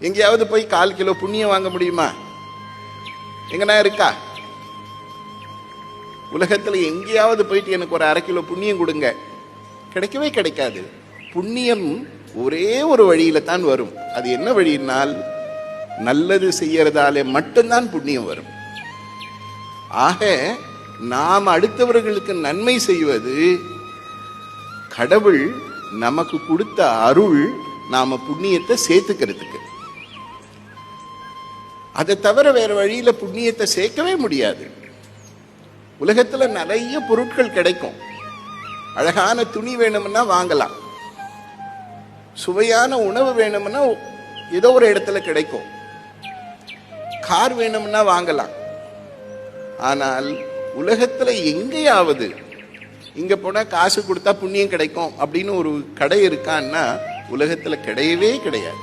எங்கேயாவது போய் 1/4 கிலோ புண்ணியம் வாங்க முடியுமா? எங்கன்னா இருக்கா? உலகத்துல எங்கேயாவது போயிட்டு எனக்கு ஒரு 1/2 கிலோ புண்ணியம் கொடுங்க, கிடைக்கவே கிடைக்காது. புண்ணியம் ஒரே ஒரு வழியில தான் வரும். அது என்ன வழியினால், நல்லது செய்யறதாலே மட்டும்தான் புண்ணியம் வரும். ஆக நாம் அடுத்தவர்களுக்கு நன்மை செய்வது கடவுள் நமக்கு கொடுத்த அருள், நாம புண்ணியத்தை சேர்த்துக்கிறதுக்கு. அதை தவிர வேற வழியில புண்ணியத்தை சேர்க்கவே முடியாது. உலகத்துல நிறைய பொருட்கள் கிடைக்கும். அழகான துணி வேணும்னா வாங்கலாம், சுவையான உணவு வேணும்னா ஏதோ ஒரு இடத்துல கிடைக்கும், கார் வேணும்னா வாங்கலாம். ஆனால் உலகத்துல எங்கேயாவது இங்க போனா காசு கொடுத்தா புண்ணியம் கிடைக்கும் அப்படின்னு ஒரு கடை இருக்கான்னா உலகத்துல கிடையவே கிடையாது.